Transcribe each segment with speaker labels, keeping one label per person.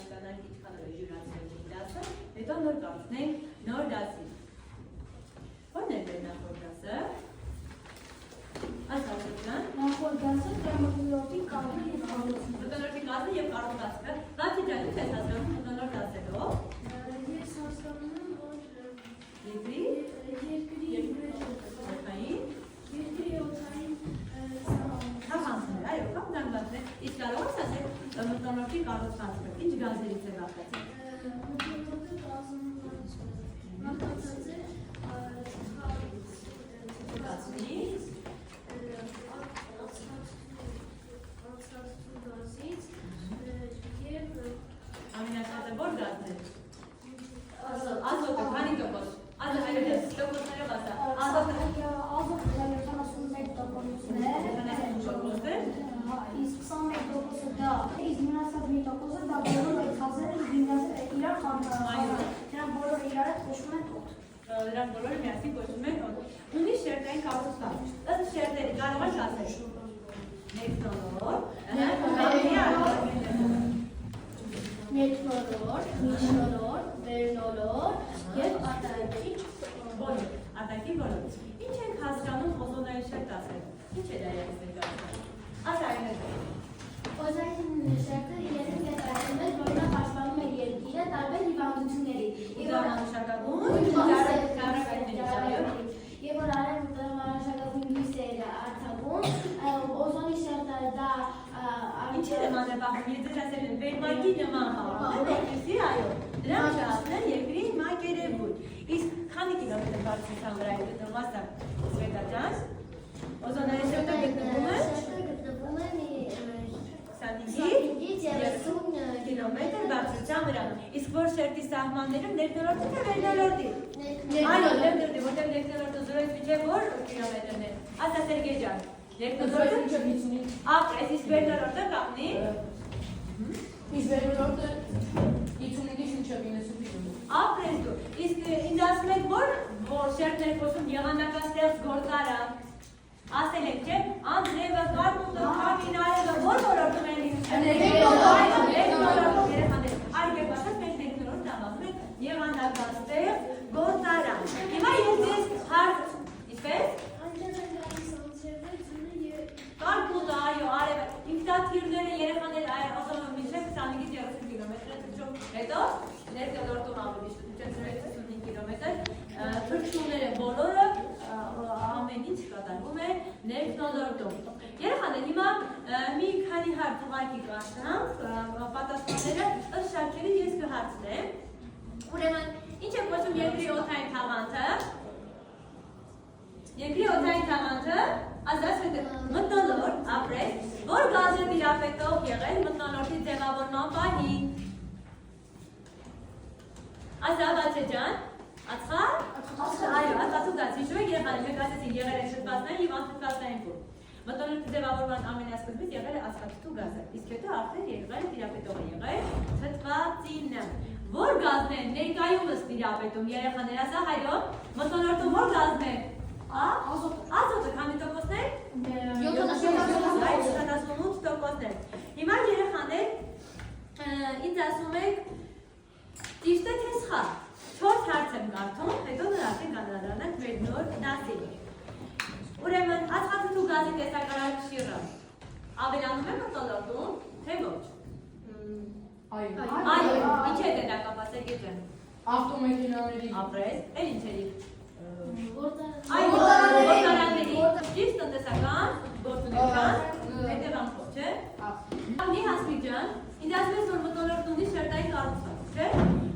Speaker 1: հասկանանք ինչքան է յուրացնել դասը, հետո նոր կարծնենք նոր դասի։ Ո՞րն է մեր նախորդ դասը։ Ասացիքան։
Speaker 2: Նախորդ դասը մթնոլորտի կազմը եւ կառուցումը։
Speaker 1: Մթնոլորտի կազմը եւ կառուցվածքը։ Բացի դրանից ինչ ես հասկանում մթնոլորտ դասերով։
Speaker 2: Ես հասկանում եմ, որ
Speaker 1: Երկրի
Speaker 2: օդային
Speaker 1: թաղանցներ, այո, կամ զանգվածներ։ Իսկ կարող ես ասել մթնոլորտի կառուցվածքը, ինչ գազերից է բաղկացած։
Speaker 2: մթնոլորտը կազմված է
Speaker 1: Գազից,
Speaker 2: ածխածու գազից եւ
Speaker 1: ամենաշատը որ գազներ։ Ազոտը, քանի տոկոս։ Այո, տոկոսները բացա։ Ազոտը
Speaker 2: ազոտը 71%-ն է, իսկ 21%-ը դա, իսկ մնացած մի տոկոսը դա բոլոր այդ գազերը իրար խառնվում։ Նրանք բոլորը իրար հետ կոչվում են օդ։
Speaker 1: Նրանք բոլորը միասին կոչվում են օդ։ Ունի շերտային կառուցվածք։ Ըստ շերտերի կարող ես ասել
Speaker 2: Ներքնոլորտ, միջնոլորտ, վերնոլորտ եւ արտաքին
Speaker 1: բոլոր, արտաքին բոլոր։ Ինչ ենք հասկանում օզոնային շերտ ասելով։ Ինչ է դա եղել։
Speaker 2: Օզոնային շերտը երեք կետարում է, որը պաշտպանում է երկիրը տարբեր հիվանդությունների։ Եվ որ արևմտամարաշակագույն լույսերը արտագում, օզոնի շերտը դա
Speaker 1: Ինչ է նման է բախում, եթե ասել են վերմակի նման բախում, երկրի այո, դրանք շահացնեն երկրի մակերևույթ, իսկ քանի կիլոմետր բարձրության վրա է գտնվում ասա Սվետա ջան, օզոնային շերտը գտնվում է 25-ից 30 կիլոմետր բարձրության վրա, իսկ որ շերտի սահմաններում ներքնոլորտի թե վերնոլորտի, այո, ներքնոլորտի, որտեղ ներքնոլորտը 0-ից մինչև որ կիլոմետրն է, ասա Սերգեյ ջան, ներքնոլորտը ապրես, իսկ վերնոլորտը կապնի,
Speaker 3: իսկ վերնոլորտը 55-ից մինչև 90 կիլոմետր։
Speaker 1: Ապրես դու, իսկ ինձ ասում եք որ շերտներ խոսում եղանակաստեղծ գործարը, ասել եք չէ, Անդրևը, Կարմուտը, Քամին, Արևը, որ ոլորտում են ներքնոլորտում երեխաներ, այլ և ասած մենք ներքնոլորտ դավանում ենք եղանակաստեղծ գործարան։ Հիմա ես ձեզ հարց, իսպես? Կարմուտը, այո, Արևը, ինքնաթիռները երեխաներ ասում են մինչև 25-ից 30 կիլոմետր թռչում, հետո ներքնոլորտում ավելի շուտ, 55 կիլոմետր, թռչունները բոլորը ամեն ինչ կատարվում է ներքնոլորտում։ Երեխաներ, հիմա մի քանի հարց ուղղակի կանցնանք, պատասխանները ըստ շարքերի ես կհարցնեմ։ Ուրեմն, ինչ է կոչվում երկրի օդային թաղանթը։ Երկրի օդային թաղանթը, ասած մթնոլորտ, ապրես, որ գազը տիրապետող եղել մթնոլորտի ձևավորման պահին։ Ասա Բացե ջան, ածխալ? Այո, ածխածու գազ, հիշում եք երեխաներ, մենք ասեցին եղել է շտվածնային և անշտվածնային փուլ։ Մթնոլորտի ձևավորման ամենասկզբից եղել է ածխածու գազը, իսկ հետո արդեն եղել տիրապետողը եղել թթվածինը։ Որ գազն է ներկայումս տիրապետում երեխաներ, ասա հայրո, մթնոլորտում որ գազն է։ Ազոտը, քանի տոկոսն է։ 78%-ն է։ Հիմա երեխաներ, ինձ ասում եք, ճիշտ է թե սխալ։ 4 հարց եմ կարդում, հետո նրանք են անդրադառնանք մեր նոր դասին։ Ուրեմն, ածխածու գազի տեսակարարչիռը ավելանում է մթնոլորտում, թե ոչ։ Այո, ինչ է դերակապ, Սերգեյ ջան։
Speaker 3: Ավտոմեքենաների
Speaker 1: ապրես, էլ ինչերի։
Speaker 2: Այո,
Speaker 1: գործարանների, ճիշտ տնտեսական, գործունեության, հետևանքով, չէ։ Մի Հասմիկ ջան, ինձ ասում ես, որ մթնոլորտն ունի շերտային կառուցվածք, չէ։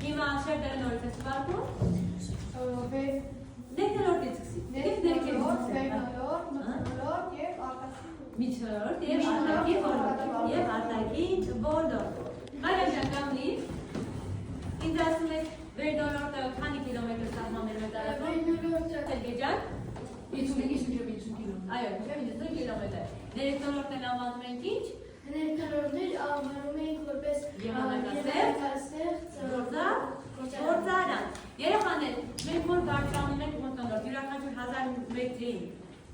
Speaker 1: Հիմա շերտերը նորից է սպառվում։ Ներքնոլորտից սկսի։
Speaker 2: վերնոլորտ, մթնոլորտ եւ արտաքին
Speaker 1: միջնորդ եւ արտաքին ոլորտ։ Մարիամ ջան, կամնի։ Ինձ ասում եք վերնոլորտը քանի կիլոմետր սահմաններում է տարածվում։ Սերգեյ ջան,
Speaker 3: 55-ից մինչև 50 կիլոմետր։
Speaker 1: այո, մինչև 50 կիլոմետր։ Ներքնոլորտն անվանում ենք ինչ։
Speaker 2: Ներքնոլորտներ անվանում ենք որպես
Speaker 1: եղանակաստեղծ գործարան։ Երեխաներ, մենք որ բարձրանում ենք մթնոլորտ, յուրաքանչյուր 1000 մետրին,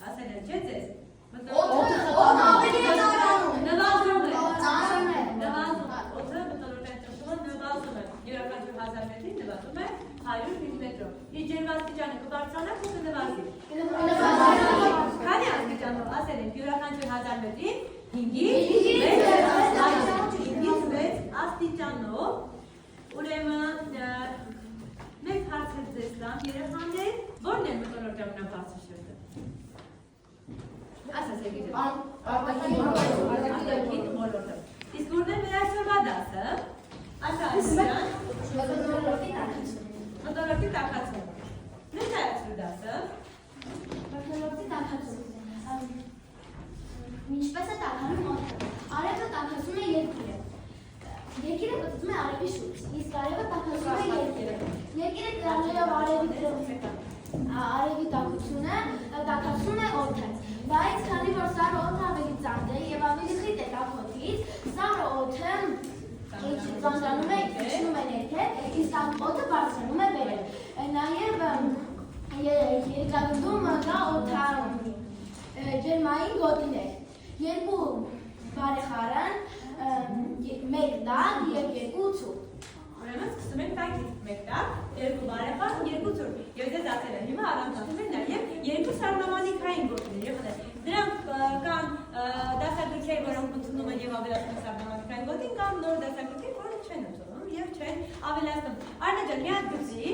Speaker 1: ասել են չէ ձեզ։
Speaker 2: Օդը ավելի ծանրանում է։
Speaker 1: Նվազում է։
Speaker 2: Ծանրանում է։
Speaker 1: Նվազում է։ Օդը մթնոլորտային ճնշումը 1000 մետրին նվազում է 100 մմ։ Իսկ ջերմաստիճանը կբարձրանա ու կնվազի։ Քանի աստիճանով ասել ենք յուրաքանչյուր 1000 մետրին 5-ից 6 աստիճանով։ Ուրեմն մեկ հարց ձեզ տամ երեխաներ, ո՞րն է մթնոլորտի ամենաբարձր շերտը։ Ասացեք իդեպ։ Արտաքին մոլորտը։ Իսկ ո՞րն է մեր այսօրվա դասը։ Ասացեք։ Մթնոլորտի տաքացում։ Մեր այսօր դասը։
Speaker 2: Մթնոլորտի տաքացում։ Ինչպես է տաքանում օդը։ Արևը տաքացում է երկիրը։ Երկիրը պտտում է արևի շուրջ, իսկ արևը տաքացում է երկիրը։ Երկիրը կրակելով արևի տաքությունը տաքացում է օդը։ Բայց քանի որ սառը օդը ավելի ծանր է եւ ավելի խիտ է տաքոթից, սառը օդը ծանրանում է, իջնում է ներքև, իսկ օդը բարձրանում է վերև։ Նաեւ երկրագնդում կա օդաջերմային գոտիներ։ Երկու բարեխառն, մեկ տակ եւ երկու ցուրտ։
Speaker 1: Ուրեմն սկսում ենք տակից, մեկ տակ, երկու բարեխառն, երկու ցուրտ։ Եվ դες ասել եմ, հիմա առանձնացում են նաեւ երկու սառնամանիքային գոտիներ։ Դրանք կան դասագրքեր, որոնք ընդունում են եւ ավելացնում սառնամանիքային գոտին, կամ նոր դասագրքեր, որոնք չեն ընդունում եւ չեն ավելացնում։ Արնա ջան, մի հատ գծի։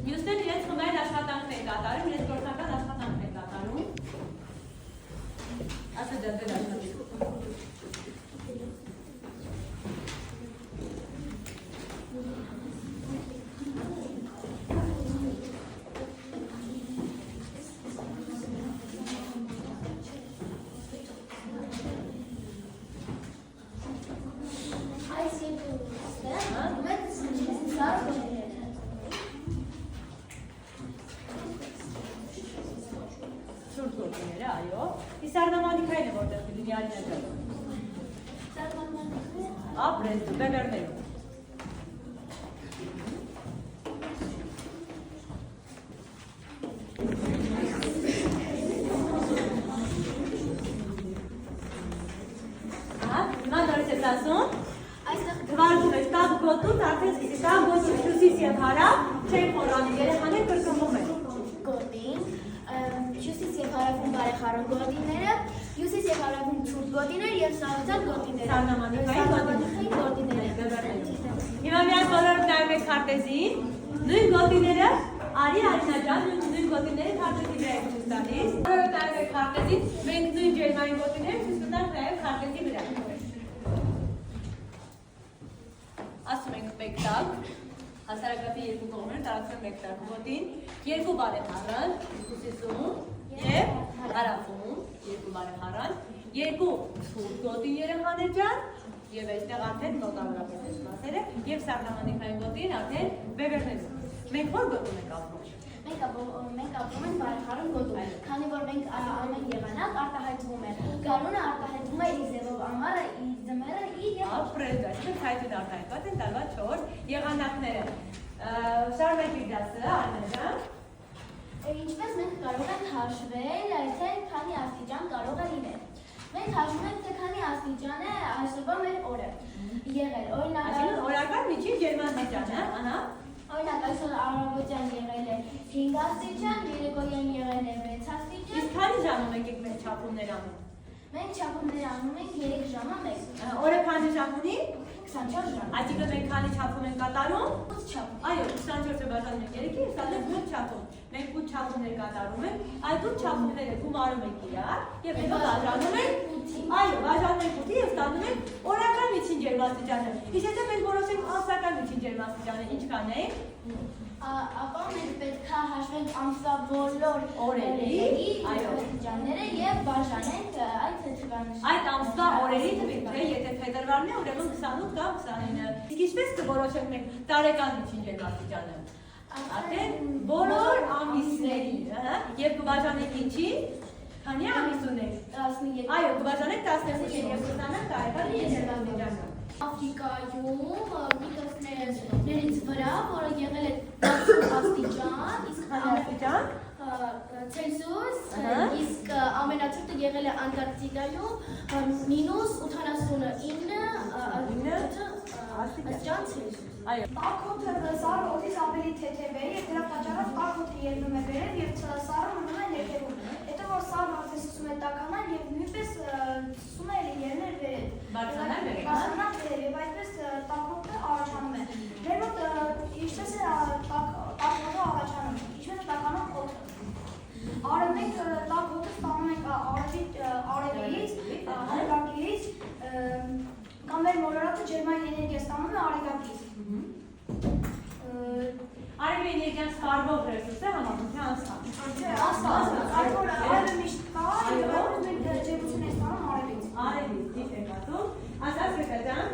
Speaker 1: Մյուսները իրենց խմբային աշխատանքն են կատարում, իրենց գործնական աշխատանքն են կատարում։ Ասա ջան, դեր աշխատի։ Շուրջ գործիները, այո։ Իսկ սառնամանիքային է որտեղ լինիալին է դրվում։ Ապրես, բևերներում։ Հիմա նորից ես ասում, թվարկում ես տակ գոտուց, արդեն տակ գոտուց հյուսիս և հարավ, չեն խորանում, երեխաներ կրկնվում են։
Speaker 2: Գոտին, հյուսիս և հարավում բարեխառն գոտիները, հյուսիս և հարավում ցուրտ գոտիներ եւ սառնացած գոտիներ։
Speaker 1: Սառնամանիքային
Speaker 2: գոտիներ։
Speaker 1: Հիմա միայն բոլորը նայում եք քարտեզին, նույն գոտիները, Արինա ջան, նույն գոտիները քարտեզի վրա եք ցույց տալիս։ Բոլորը նայում եք քարտեզին, մենք նույն ջերմային գոտիները ցույց տանք նաեւ քարտեզի վրա։ Ասում ենք մեկ տակ, հասարակապի երկու կողմերը տարածում մեկ տակ գոտին, երկու բարեխառն, հյուսիսում եւ հարավում, երկու բարեխառն, երկու ցուրտ գոտին երեխաներ ջան, եւ այստեղ արդեն մոտավորապես այս մասերը եւ սառնամանիքային գոտին արդեն բևերներում։ Մենք ո՞ր գոտում ենք ապրում։
Speaker 2: Մենք ապրում ենք բարեխառն գոտում, քանի որ մենք ամեն եղանակ արտահայտվում է։ Գարունը արտահայտվում է իր ձևով, ամառը իր ձմեռը իր եւ
Speaker 1: ապրել, այսինքն հայտուն արտահայտված են տարվա 4 եղանակները։ Շարունակի դասը, Արնա ջան։
Speaker 2: Ինչպես մենք կարող ենք հաշվել, թե քանի աստիճան կարող է լինել։ Մենք հաշվում ենք, թե քանի աստիճան է այսօրվա մեր օրը եղել։
Speaker 1: Այսինքն օրական միջին ջերմաստիճանը, ահա։
Speaker 2: Օրինակ այսօր առավոտյան եղել է 5 աստիճան, երեկոյան եղել է 6 աստիճան։
Speaker 1: Իսկ քանի ժամում եք մեր չափումներ անում։
Speaker 2: Մենք չափումներ անում ենք 3 ժամը 1։
Speaker 1: Օրը քանի ժամ ունի։
Speaker 2: 24 ժամ։
Speaker 1: Այսինքն մենք քանի չափում ենք կատարում։
Speaker 2: 8 չափում։
Speaker 1: Այո, 24-ը բաժանում ենք 3-ի, իսկ այդ 8 չափում։ Մենք 8 չափումներ կատարում ենք, այդ 8 չափումները գումարում ենք իրար եւ հետո բաժանում ենք 8-ի։ Այո, բաժանում ենք 8-ի եւ ստանում ենք օրական միջին ջերմաստիճանը։ Իսկ հետո մենք որոշենք ամսական միջին ջերմաստիճանը, ինչ կանենք։
Speaker 2: Ապա մենք պետք է հաշվենք ամսվա բոլոր օրերի աստիճանները եւ բաժանենք այդ թվականները։
Speaker 1: Այդ ամսվա օրերի թվին, թե եթե փետրվարն է, ուրեմն 28 կամ 29։ Իսկ ինչպես կորոշենք մենք տարեկան միջին ջերմաստիճանը։ Արդեն բոլոր ամիսների, եւ կբաժանենք ինչի։ Քանի ամիս ունենք։
Speaker 2: 12։
Speaker 1: Այո, կբաժանենք 12-ին եւ կստանանք տարեկան միջին ջերմաստիճանը։
Speaker 2: Աֆրիկայում միկրոկլիմատներից վրա, որը եղել է 10 աստիճան, իսկ
Speaker 1: աստիճան,
Speaker 2: Ցելսիուս, իսկ ամենացուրտը եղել է Անտարկտիկայում -89 Ցելսիուս։
Speaker 1: Այո։
Speaker 4: Տաքոթը սառը օդից ավելի թեթև է եւ դրա պատճառով տաքոթը ելնում է վերև եւ սառը մնում է ներքևում։ Հետո որ սառը արդեն սկսում է տաքանալ եւ նույնպես սկսում է ելնել վերև։
Speaker 1: Բարձրանալ վերև։
Speaker 4: Բարձրանալ վերև եւ այդպես տաքոթը առաջանում է։ Մեր մոտ ինչպես է տաքոթը առաջանում։ Ինչպես է տաքանում օդը։ Արևենք տաքոթը ստանում ենք արևից, արևակից կամ մեր մոլորակը ջերմային էներգիա ստանում է արևակից։
Speaker 1: Արևի էներգիան սպառվող ռեսուրս է համարվում թե անցած։
Speaker 4: Արևը միշտ կա, եւ մենք ջերմություն ենք ստանում արևից։
Speaker 1: Արևից ճիշտ եք ասում։ Ասած ջան։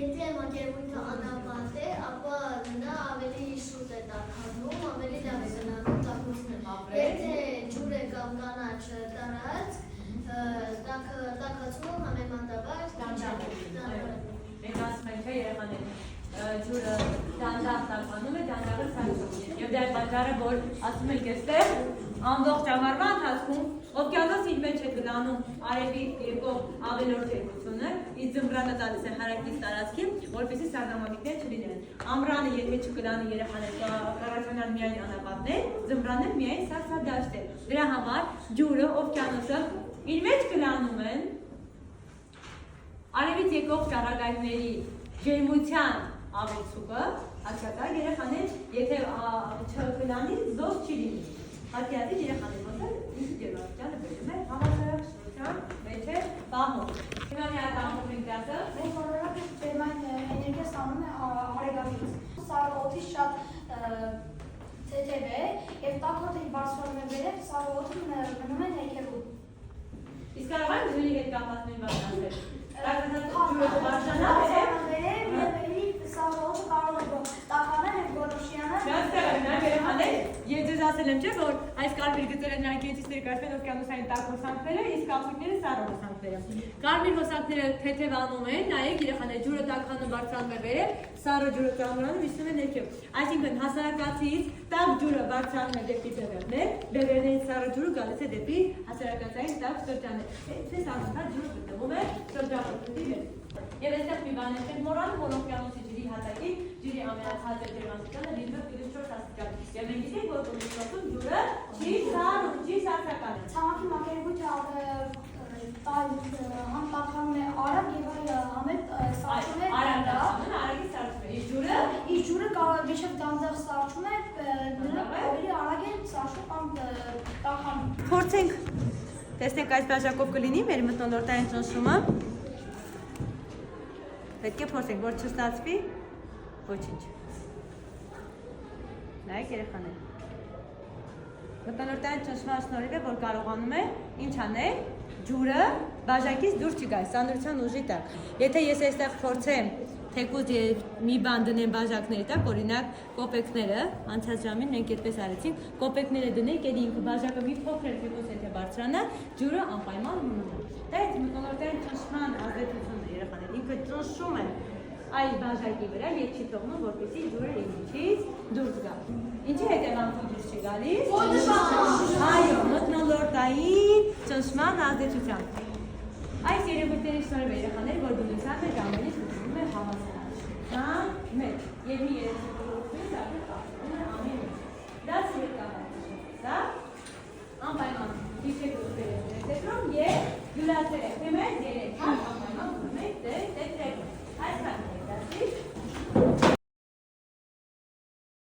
Speaker 5: Եթե մակերևույթը անապատ է, ապա նա ավելի շուտ է տաքանում, ավելի լավ է գնանում տաքությունը։ Եթե ջուր է կամ կանաչ տարած, տաքացումը համեմատաբար դանդաղ է։
Speaker 1: Մենք ասում ենք թե երեխաներ ջուրը դանդաղ տաքանում է, դանդաղը ցածում։ Եվ դա պատճառը որ ասում ենք այստեղ ամբողջ ամառվա ընթացքում օվկիանոսի իր մեջ է գլանում արևի եկող ավելորդ ջերմությունը, իսկ ձմռանը տալիս է հարակից տարածքին, որպեսզի սառնամամիկներ չլինեն։ Ամռանը եթե չգլանի երեխաներ կառաջանան միայն անապատներ, ձմռանը միայն սառցադաշտեր։ Դրա համար ջուրը, օվկիանոսը իր մեջ գլանում են արևից եկող ճառագայթների ջերմության ավելցուկը, հասկացա երեխաներ, եթե չգլանի զոհ չի լինի։ Հատիատի երեխաներ ոնց ինքը ջերմությունը բերում է համասարակշռության մեջ է պահում։ Հիմա մի հատ ամփոփենք դասը։
Speaker 4: Մեր մոլորակը ջերմային էներգիա ստանում է արևակից։ Սառը օդից շատ թեթև է եւ տաքոթը բարձրանում է վերև, սառը օդը մնում է ներքևում։
Speaker 1: Իսկ կարող եմ ջրի հետ կապված նույն բանն ասել։ Ես ձեզ ասել եմ չէ որ այս կարմիր գծերը նրանք իրենցից ներկայացնում են օվկիանոսային տաք հոսանքները, իսկ կապսուլները սառը հոսանքները։ Կարմիր հոսանքները թեթև անում են, նայեք երեխաներ ջուրը տաքանում բարձրանում է վերև, սառը ջուրը ծանրանում իջնում է ներքև։ Այսինքն հասարակացիից տաք ջուրը բարձրանում է դեպի բևեռներ, բևեռներից սառը ջուրը գալիս է դեպի հասարակացային տաք շրջաններ։ Այսպես անընդհատ ջուրը գտնվում է շրջապատի մեջ։ Եվ այստեղ մի բան է մոռանում, որ օվկիանոսի ջրի հատակի ջրի ամենաթաձև ջերմաստիճանը լինում է +4 աստիճան։ Եվ մենք գիտենք, որ +4-ում ջուրը չի սառում, չի սառցակալում։
Speaker 4: Ցամաքի մակերևույթը համ տաքանում է արագ եւ այլ համետ սառչում է
Speaker 1: արագ սառչում է։
Speaker 4: Իսկ ջուրը միշտ դանդաղ սառչում է, ավելի արագ է սառչում կամ տաքանում։
Speaker 1: Փորձենք տեսնենք այս բաժակով կլինի մեր մթնոլորտային ճնշումը։ Պետք է փորձենք, որ չստացվի ոչինչ։ Նայեք երեխաներ։ Մթնոլորտային ճնշման շնորհիվ է, որ կարողանում է ինչ անել, ջուրը բաժակից դուրս չգա, սանրության ուժի տակ։ Եթե ես այստեղ փորձեմ թեկուզ մի բան դնեմ բաժակների տակ, օրինակ կոպեկները, անցած ժամին մենք այդպես արեցինք, կոպեկները դնենք, էլի ինքը բաժակը մի փոքր թեկուզ եթե բարձրանա, ջուրը անպայման մնում է։ Դա է մթնոլորտային ճնշման ազդեցությունն է երեխաներ, ինքը ճնշում է այս բաժակի վրա եւ չի թողնում, որպեսզի ջուրը ինչից դուրս գա։ Ինչի հետևանքով դուրս չի գալիս։ Այո, մթնոլորտային ճնշման ազդեցությամբ։ Այս երևույթների շնորհիվ երեխաներ, որ բնության մեջ ամենից մտնում է հավասարաչափության մեջ եւ մի երևույթի դեպքում կապվում է ամեն ինչ։ Դա երկարաշրջան է, սա անպայման դիվերսիվ դեպքում եւ յուրացել է